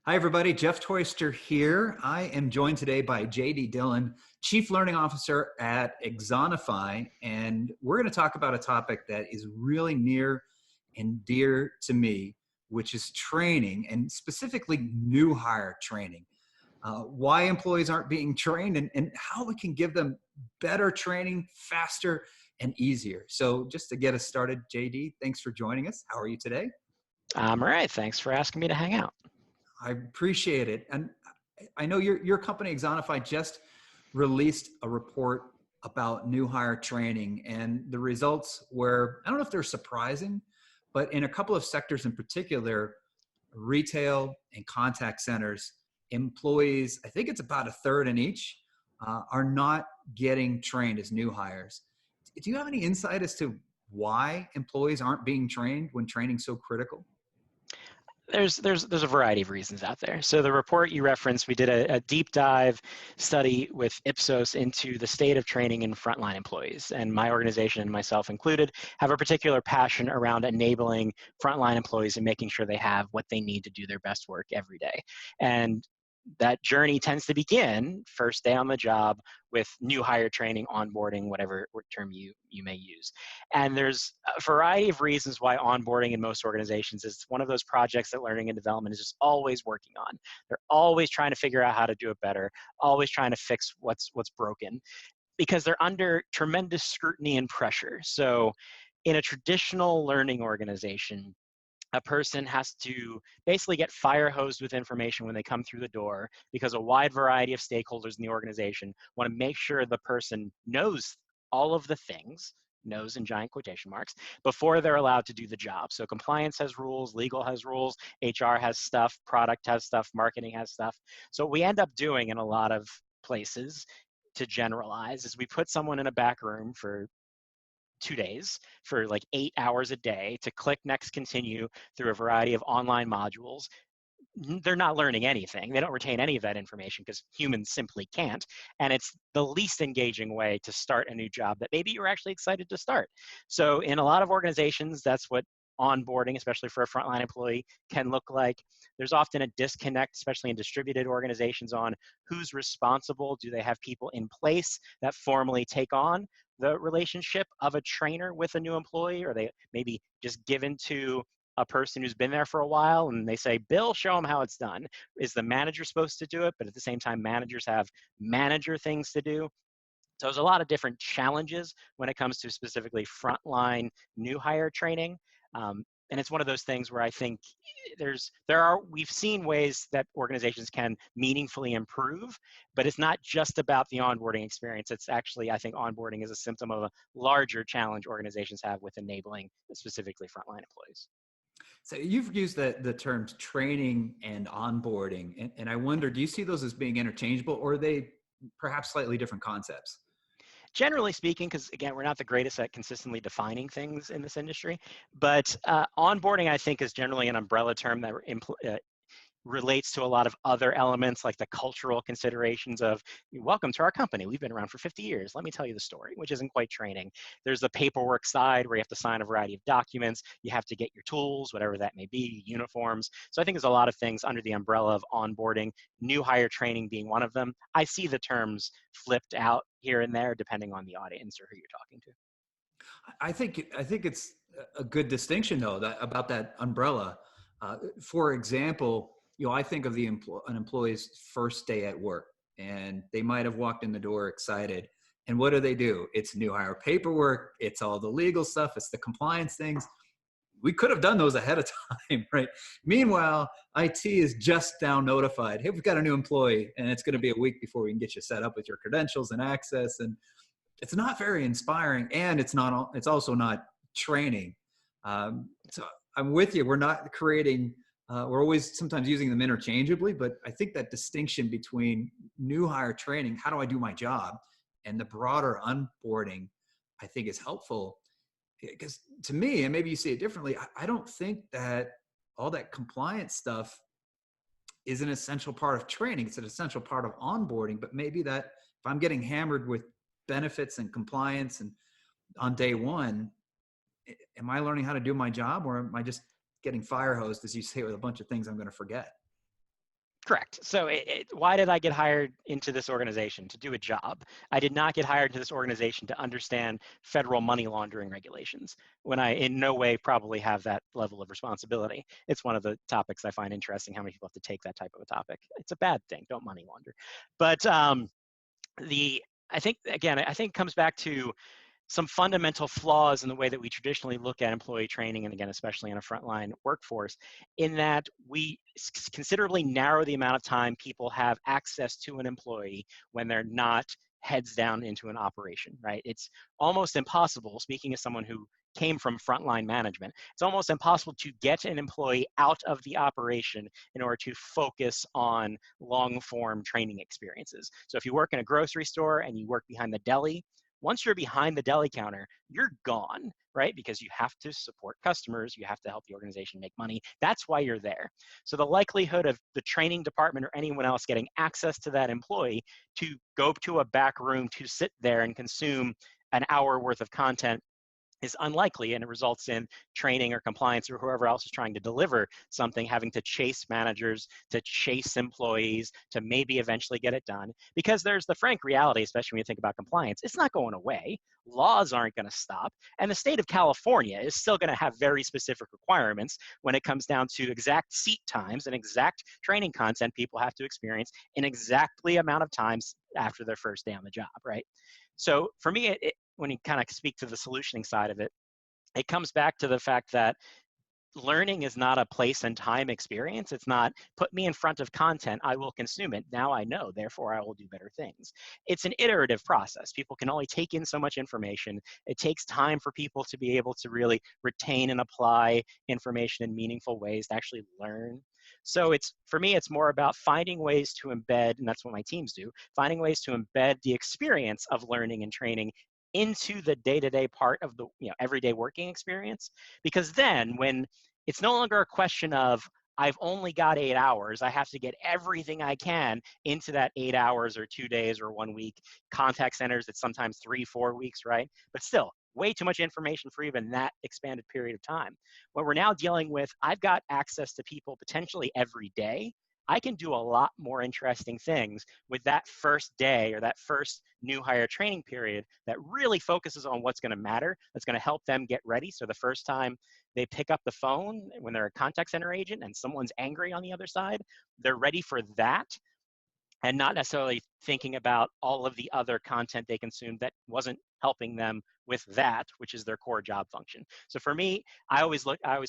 Hi, everybody. Jeff Toyster here. I am joined today by Dillon, Chief Learning Officer at Axonify, and we're going to talk about a topic that is really near and dear to me, which is training, and specifically new hire training. Why employees aren't being trained and how we can give them better training faster and easier. So just to get us started, JD, thanks for joining us. How are you today? All right. Thanks for asking me to hang out. I appreciate it. And I know your company, Axonify, just released a report about new hire training, and the results were, I don't know if they're surprising, but in a couple of sectors in particular, retail and contact centers, employees, I think it's about a third in each, are not getting trained as new hires. Do you have any insight as to why employees aren't being trained when training's so critical? There's a variety of reasons out there. So the report you referenced, we did a deep dive study with Ipsos into the state of training in frontline employees. And my organization, and myself included, have a particular passion around enabling frontline employees and making sure they have what they need to do their best work every day. And that journey tends to begin first day on the job with new hire training, onboarding, whatever term you may use. And there's a variety of reasons why onboarding in most organizations is one of those projects that learning and development is just always working on. They're always trying to figure out how to do it better, always trying to fix what's broken, because they're under tremendous scrutiny and pressure. So in a traditional learning organization, a person has to basically get fire hosed with information when they come through the door, because a wide variety of stakeholders in the organization want to make sure the person knows all of the things, knows in giant quotation marks, before they're allowed to do the job. So compliance has rules, legal has rules, HR has stuff, product has stuff, marketing has stuff. So what we end up doing in a lot of places, to generalize, is we put someone in a back room for 2 days for like 8 hours a day to click next continue through a variety of online modules. They're not learning anything. They don't retain any of that information because humans simply can't. And it's the least engaging way to start a new job that maybe you're actually excited to start. So in a lot of organizations, that's what onboarding, especially for a frontline employee, can look like. There's often a disconnect, especially in distributed organizations, on who's responsible. Do they have people in place that formally take on the relationship of a trainer with a new employee? Or they maybe just given to a person who's been there for a while and they say, Bill, show them how it's done? Is the manager supposed to do it? But at the same time, managers have manager things to do. So there's a lot of different challenges when it comes to specifically frontline new hire training. And it's one of those things where I think we've seen ways that organizations can meaningfully improve, but it's not just about the onboarding experience. It's actually, I think onboarding is a symptom of a larger challenge organizations have with enabling specifically frontline employees. So you've used the terms training and onboarding, and I wonder, do you see those as being interchangeable, or are they perhaps slightly different concepts? Generally speaking, because again, we're not the greatest at consistently defining things in this industry, but onboarding, I think, is generally an umbrella term that relates to a lot of other elements, like the cultural considerations of, welcome to our company. We've been around for 50 years. Let me tell you the story, which isn't quite training. There's the paperwork side where you have to sign a variety of documents. You have to get your tools, whatever that may be, uniforms. So I think there's a lot of things under the umbrella of onboarding, new hire training being one of them. I see the terms flipped out here and there depending on the audience or who you're talking to. I think it's a good distinction though about that umbrella. For example, I think of an employee's first day at work, and they might have walked in the door excited. And what do? It's new hire paperwork. It's all the legal stuff. It's the compliance things. We could have done those ahead of time, right? Meanwhile, IT is just now notified, hey, we've got a new employee, and it's going to be a week before we can get you set up with your credentials and access. And it's not very inspiring, and it's also not training. So I'm with you. We're not creating, we're always sometimes using them interchangeably, but I think that distinction between new hire training, how do I do my job, and the broader onboarding, I think is helpful. Because to me, and maybe you see it differently, I don't think that all that compliance stuff is an essential part of training. It's an essential part of onboarding, but maybe that if I'm getting hammered with benefits and compliance and on day one, am I learning how to do my job, or am I just getting fire hosed, as you say, with a bunch of things I'm going to forget? Correct. So why did I get hired into this organization? To do a job. I did not get hired into this organization to understand federal money laundering regulations, when I in no way probably have that level of responsibility. It's one of the topics I find interesting, how many people have to take that type of a topic. It's a bad thing. Don't money launder. But the I think, again, I think it comes back to some fundamental flaws in the way that we traditionally look at employee training, and again, especially in a frontline workforce, in that we considerably narrow the amount of time people have access to an employee when they're not heads down into an operation, right? It's almost impossible, speaking as someone who came from frontline management, it's almost impossible to get an employee out of the operation in order to focus on long form training experiences. So if you work in a grocery store and you work behind the deli, once you're behind the deli counter, you're gone, right? Because you have to support customers, you have to help the organization make money. That's why you're there. So the likelihood of the training department or anyone else getting access to that employee to go to a back room to sit there and consume an hour worth of content is unlikely, and it results in training or compliance or whoever else is trying to deliver something having to chase managers, to chase employees, to maybe eventually get it done. Because there's the frank reality, especially when you think about compliance, it's not going away. Laws aren't going to stop. And the state of California is still going to have very specific requirements when it comes down to exact seat times and exact training content people have to experience in exactly amount of times after their first day on the job, right? So for me, when you kind of speak to the solutioning side of it, it comes back to the fact that learning is not a place and time experience. It's not put me in front of content, I will consume it. Now I know, therefore I will do better things. It's an iterative process. People can only take in so much information. It takes time for people to be able to really retain and apply information in meaningful ways to actually learn. So for me, it's more about finding ways to embed, and that's what my teams do, finding ways to embed the experience of learning and training into the day-to-day part of the everyday working experience. Because then when it's no longer a question of I've only got 8 hours, I have to get everything I can into that 8 hours or 2 days or 1 week. Contact centers, it's sometimes 3-4 weeks, right? But still, way too much information for even that expanded period of time. When we're now dealing with, I've got access to people potentially every day, I can do a lot more interesting things with that first day or that first new hire training period that really focuses on what's going to matter, that's going to help them get ready. So the first time they pick up the phone when they're a contact center agent and someone's angry on the other side, they're ready for that and not necessarily thinking about all of the other content they consumed that wasn't helping them with that, which is their core job function. So for me, I always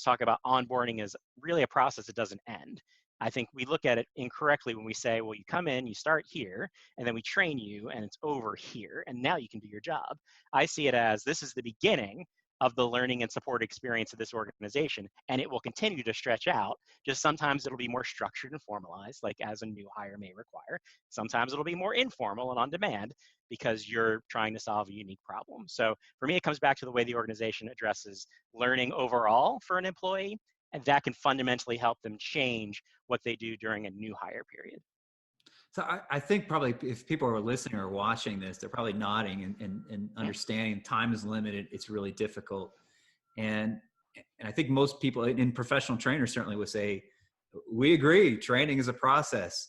talk about onboarding as really a process that doesn't end. I think we look at it incorrectly when we say, well, you come in, you start here, and then we train you, and it's over here, and now you can do your job. I see it as this is the beginning of the learning and support experience of this organization, and it will continue to stretch out. Just sometimes it'll be more structured and formalized, like as a new hire may require. Sometimes it'll be more informal and on demand because you're trying to solve a unique problem. So for me, it comes back to the way the organization addresses learning overall for an employee, and that can fundamentally help them change what they do during a new hire period. So I think probably if people are listening or watching this, they're probably nodding and understanding time is limited. It's really difficult. And I think most people in professional trainers certainly would say, we agree, training is a process.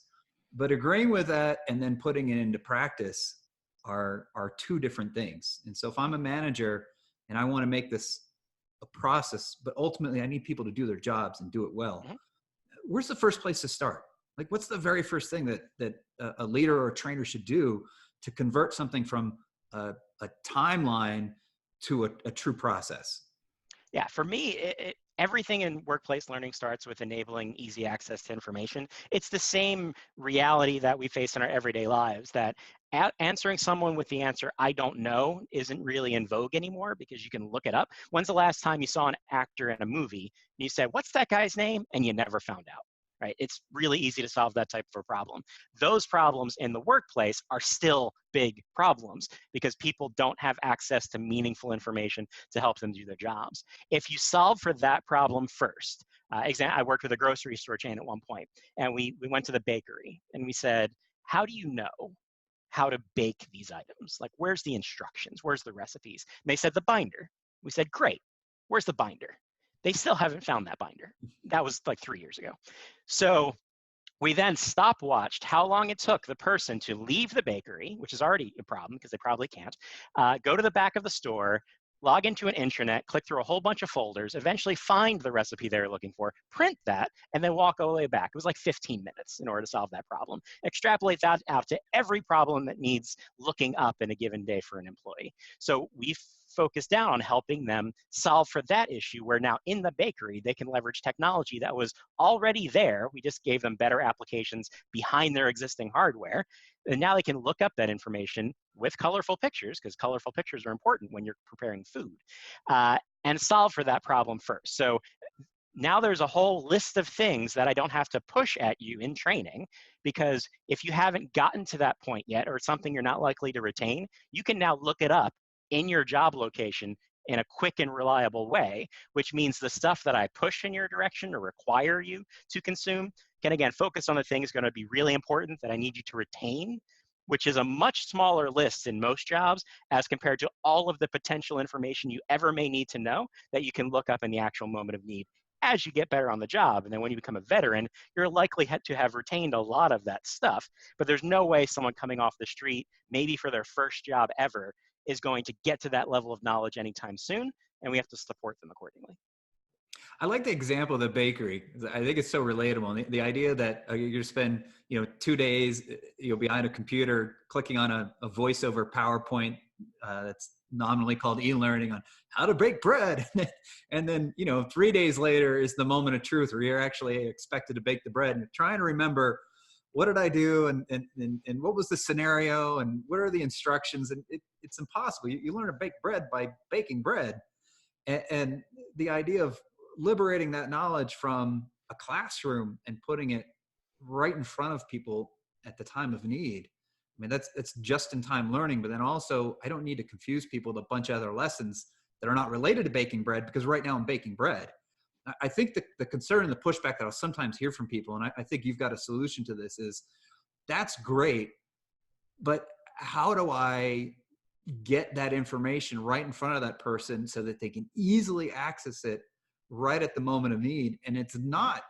But agreeing with that and then putting it into practice are two different things. And so if I'm a manager and I want to make this a process, but ultimately I need people to do their jobs and do it well, where's the first place to start? Like, what's the very first thing that a leader or a trainer should do to convert something from a timeline to a true process? Yeah, for me, everything in workplace learning starts with enabling easy access to information. It's the same reality that we face in our everyday lives, that answering someone with the answer, I don't know, isn't really in vogue anymore because you can look it up. When's the last time you saw an actor in a movie and you said, what's that guy's name? And you never found out. Right? It's really easy to solve that type of a problem. Those problems in the workplace are still big problems because people don't have access to meaningful information to help them do their jobs. If you solve for that problem first, I worked with a grocery store chain at one point, and we went to the bakery and we said, how do you know how to bake these items? Like, where's the instructions? Where's the recipes? And they said, the binder. We said, great. Where's the binder? They still haven't found that binder. That was like 3 years ago. So We then stopwatched how long it took the person to leave the bakery, which is already a problem because they probably can't, go to the back of the store, log into an intranet, click through a whole bunch of folders, eventually find the recipe they were looking for, print that, and then walk all the way back. It was like 15 minutes in order to solve that problem. Extrapolate that out to every problem that needs looking up in a given day for an employee. So we focused down on helping them solve for that issue, where now in the bakery, they can leverage technology that was already there. We just gave them better applications behind their existing hardware. And now they can look up that information with colorful pictures, because colorful pictures are important when you're preparing food, and solve for that problem first. So now there's a whole list of things that I don't have to push at you in training, because if you haven't gotten to that point yet, or something you're not likely to retain, you can now look it up in your job location in a quick and reliable way, which means the stuff that I push in your direction or require you to consume can, again, focus on the things going to be really important that I need you to retain, which is a much smaller list in most jobs as compared to all of the potential information you ever may need to know that you can look up in the actual moment of need as you get better on the job. And then when you become a veteran, you're likely to have retained a lot of that stuff, but there's no way someone coming off the street, maybe for their first job ever, is going to get to that level of knowledge anytime soon, and we have to support them accordingly. I like the example of the bakery. I think it's so relatable. And the idea that you spend, 2 days, behind a computer clicking on a voiceover PowerPoint that's nominally called e-learning on how to bake bread. And then, 3 days later is the moment of truth where you're actually expected to bake the bread and you're trying to remember, what did I do? And what was the scenario? And what are the instructions? And it's impossible. You learn to bake bread by baking bread. And the idea of liberating that knowledge from a classroom and putting it right in front of people at the time of need. I mean, it's just in time learning, but then also I don't need to confuse people with a bunch of other lessons that are not related to baking bread, because right now I'm baking bread. I think the concern and the pushback that I'll sometimes hear from people, and I think you've got a solution to this, is that's great, but how do I get that information right in front of that person so that they can easily access it right at the moment of need, and it's not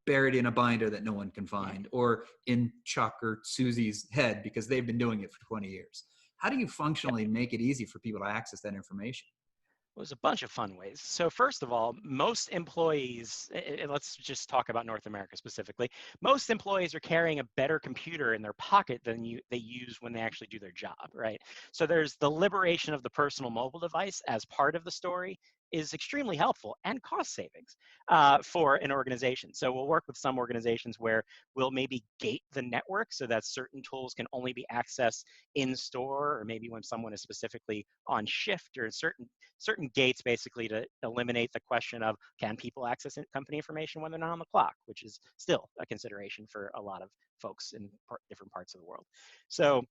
buried in a binder that no one can find or in Chuck or Susie's head because they've been doing it for 20 years. How do you functionally make it easy for people to access that information? Well, there's a bunch of fun ways. So first of all, most employees, let's just talk about North America specifically. Most employees are carrying a better computer in their pocket than they use when they actually do their job, right? So there's the liberation of the personal mobile device as part of the story is extremely helpful, and cost savings for an organization. So we'll work with some organizations where we'll maybe gate the network so that certain tools can only be accessed in store, or maybe when someone is specifically on shift, or certain gates, basically to eliminate the question of, can people access company information when they're not on the clock, which is still a consideration for a lot of folks in different parts of the world. So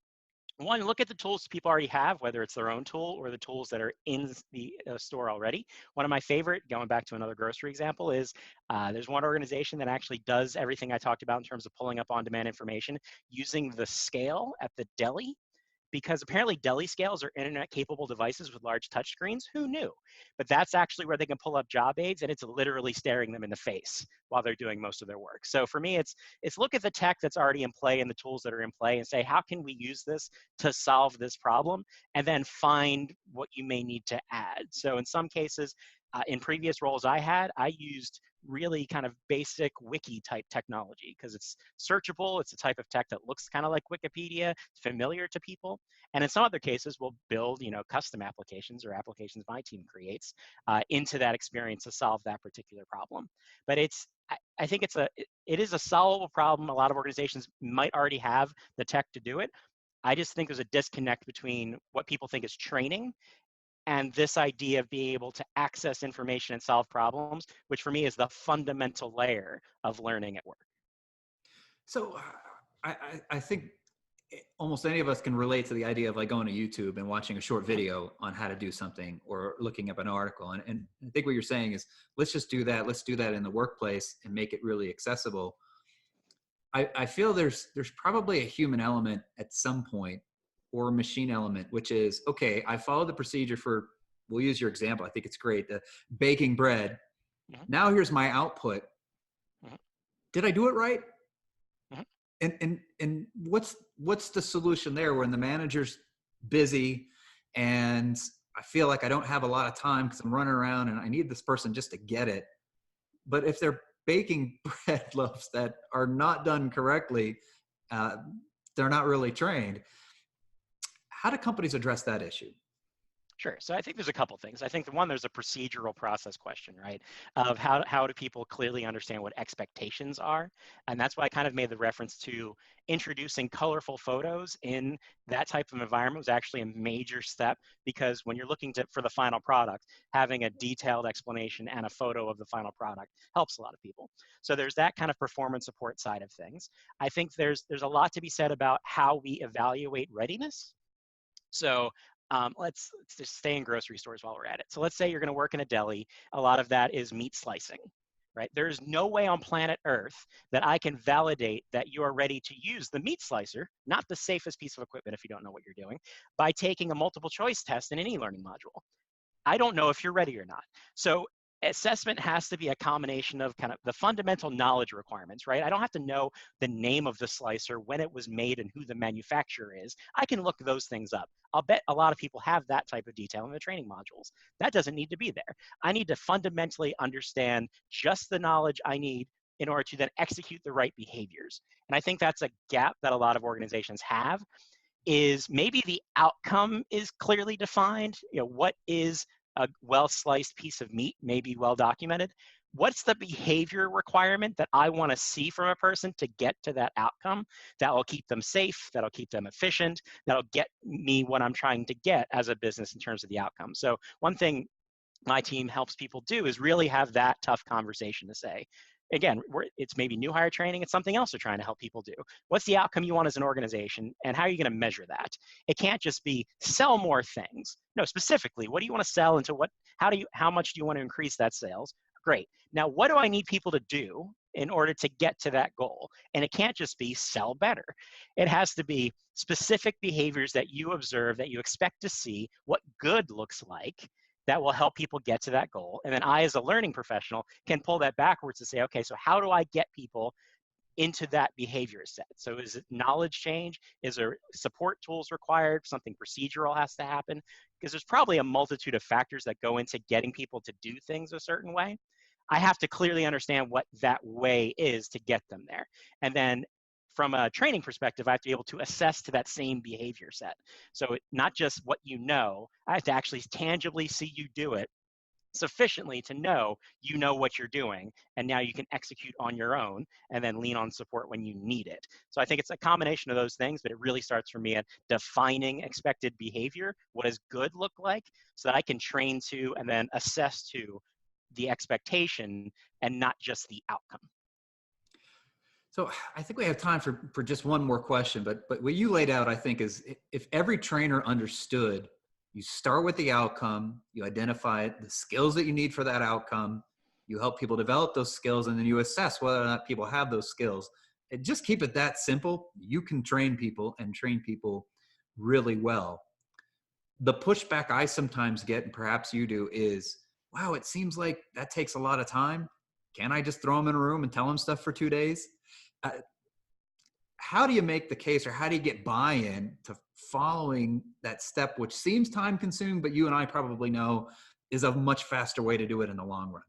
one, look at the tools people already have, whether it's their own tool or the tools that are in the store already. One of my favorite, going back to another grocery example, is there's one organization that actually does everything I talked about in terms of pulling up on-demand information using the scale at the deli, because apparently deli scales are internet-capable devices with large touchscreens. Who knew? But that's actually where they can pull up job aids, and it's literally staring them in the face while they're doing most of their work. So for me, it's look at the tech that's already in play and the tools that are in play and say, how can we use this to solve this problem? And then find what you may need to add. So in some cases, in previous roles I had, I used really kind of basic wiki type technology because it's searchable. It's a type of tech that looks kind of like Wikipedia, it's familiar to people. And in some other cases, we'll build, custom applications or applications my team creates into that experience to solve that particular problem. But I think it is a solvable problem. A lot of organizations might already have the tech to do it. I just think there's a disconnect between what people think is training and this idea of being able to access information and solve problems, which for me is the fundamental layer of learning at work. So I think almost any of us can relate to the idea of like going to YouTube and watching a short video on how to do something or looking up an article. And I think what you're saying is, let's just do that. Let's do that in the workplace and make it really accessible. I feel there's probably a human element at some point, or a machine element, which is, okay, I followed the procedure for, we'll use your example. I think it's great. The baking bread. Mhm. Now here's my output. Mhm. Did I do it right? And what's the solution there when the manager's busy and I feel like I don't have a lot of time because I'm running around and I need this person just to get it. But if they're baking bread loaves that are not done correctly, uh, they're not really trained. How do companies address that issue? Sure. So I think there's a couple things. I think the one, there's a procedural process question, right? Of how do people clearly understand what expectations are? And that's why I kind of made the reference to introducing colorful photos in that type of environment was actually a major step, because when you're looking for the final product, having a detailed explanation and a photo of the final product helps a lot of people. So there's that kind of performance support side of things. I think there's a lot to be said about how we evaluate readiness. So let's just stay in grocery stores while we're at it. So let's say you're going to work in a deli. A lot of that is meat slicing, right? There's no way on planet Earth that I can validate that you are ready to use the meat slicer, not the safest piece of equipment if you don't know what you're doing, by taking a multiple choice test in an e-learning module. I don't know if you're ready or not. So assessment has to be a combination of kind of the fundamental knowledge requirements, right? I don't have to know the name of the slicer, when it was made, and who the manufacturer is. I can look those things up. I'll bet a lot of people have that type of detail in the training modules. That doesn't need to be there. I need to fundamentally understand just the knowledge I need in order to then execute the right behaviors. And I think that's a gap that a lot of organizations have, is maybe the outcome is clearly defined. You know, what is a well-sliced piece of meat, maybe well documented. What's the behavior requirement that I want to see from a person to get to that outcome that will keep them safe, that'll keep them efficient, that'll get me what I'm trying to get as a business in terms of the outcome. So one thing my team helps people do is really have that tough conversation to say, again, it's maybe new hire training, it's something else they're trying to help people do. What's the outcome you want as an organization, and how are you going to measure that? It can't just be sell more things. No, specifically, what do you want to sell, and to how much do you want to increase that sales? Great. Now, what do I need people to do in order to get to that goal? And it can't just be sell better. It has to be specific behaviors that you observe, that you expect to see, what good looks like, that will help people get to that goal. And then I, as a learning professional, can pull that backwards to say, okay, so how do I get people into that behavior set? So is it knowledge change? Is there support tools required? Something procedural has to happen? Because there's probably a multitude of factors that go into getting people to do things a certain way. I have to clearly understand what that way is to get them there. And then from a training perspective, I have to be able to assess to that same behavior set. So not just what you know, I have to actually tangibly see you do it sufficiently to know you know what you're doing, and now you can execute on your own and then lean on support when you need it. So I think it's a combination of those things, but it really starts for me at defining expected behavior. What does good look like, so that I can train to and then assess to the expectation and not just the outcome. So I think we have time for just one more question, but what you laid out, I think, is if every trainer understood, you start with the outcome, you identify the skills that you need for that outcome, you help people develop those skills, and then you assess whether or not people have those skills. And just keep it that simple. You can train people and train people really well. The pushback I sometimes get, and perhaps you do, is, wow, it seems like that takes a lot of time. Can't I just throw them in a room and tell them stuff for 2 days? How do you make the case, or how do you get buy-in to following that step, which seems time consuming, but you and I probably know is a much faster way to do it in the long run?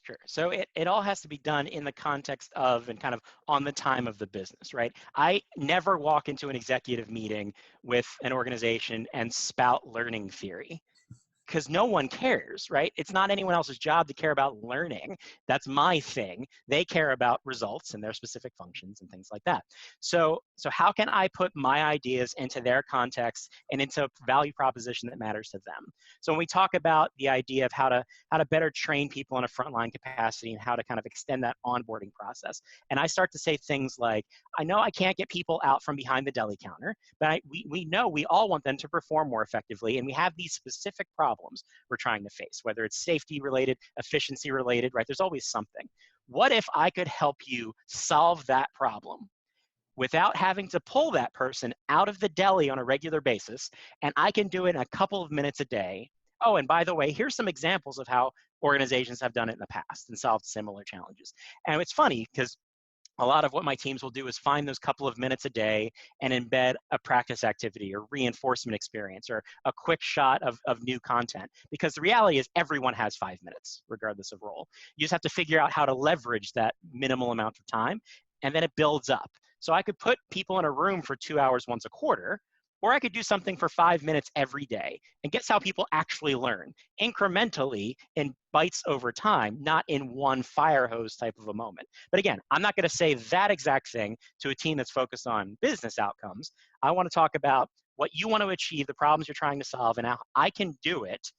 Sure. So it all has to be done in the context of and kind of on the time of the business, right? I never walk into an executive meeting with an organization and spout learning theory, because no one cares, right? It's not anyone else's job to care about learning. That's my thing. They care about results and their specific functions and things like that. So how can I put my ideas into their context and into a value proposition that matters to them? So when we talk about the idea of how to better train people in a frontline capacity and how to kind of extend that onboarding process, and I start to say things like, I know I can't get people out from behind the deli counter, but we know we all want them to perform more effectively, and we have these specific problems we're trying to face, whether it's safety related, efficiency related, right? There's always something. What if I could help you solve that problem without having to pull that person out of the deli on a regular basis, and I can do it in a couple of minutes a day? Oh, and by the way, here's some examples of how organizations have done it in the past and solved similar challenges. And it's funny because a lot of what my teams will do is find those couple of minutes a day and embed a practice activity or reinforcement experience or a quick shot of new content. Because the reality is everyone has 5 minutes, regardless of role. You just have to figure out how to leverage that minimal amount of time, and then it builds up. So I could put people in a room for 2 hours once a quarter, or I could do something for 5 minutes every day. And guess how people actually learn? Incrementally in bites over time, not in one fire hose type of a moment. But again, I'm not going to say that exact thing to a team that's focused on business outcomes. I want to talk about what you want to achieve, the problems you're trying to solve, and how I can do it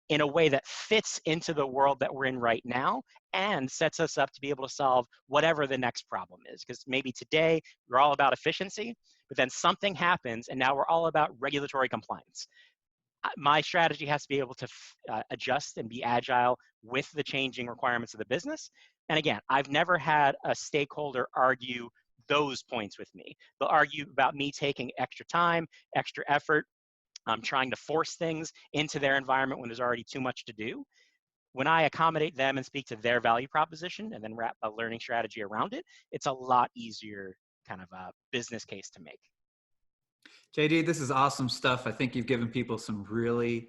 in a way that fits into the world that we're in right now and sets us up to be able to solve whatever the next problem is. Because maybe today we're all about efficiency, but then something happens and now we're all about regulatory compliance. My strategy has to be able to adjust and be agile with the changing requirements of the business. And again, I've never had a stakeholder argue those points with me. They'll argue about me taking extra time, extra effort, trying to force things into their environment when there's already too much to do. When I accommodate them and speak to their value proposition and then wrap a learning strategy around it, it's a lot easier kind of a business case to make. JD, this is awesome stuff. I think you've given people some really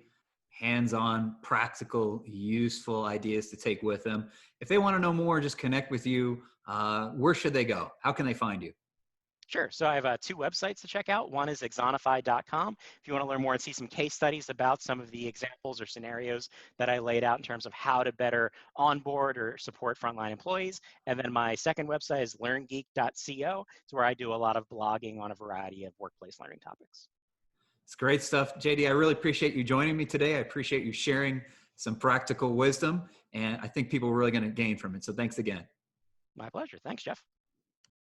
hands-on, practical, useful ideas to take with them. If they want to know more, just connect with you. Where should they go? How can they find you? Sure. So I have 2 websites to check out. One is axonify.com. If you want to learn more and see some case studies about some of the examples or scenarios that I laid out in terms of how to better onboard or support frontline employees. And then my second website is learngeek.co. It's where I do a lot of blogging on a variety of workplace learning topics. It's great stuff. JD, I really appreciate you joining me today. I appreciate you sharing some practical wisdom, and I think people are really going to gain from it. So thanks again. My pleasure. Thanks, Jeff.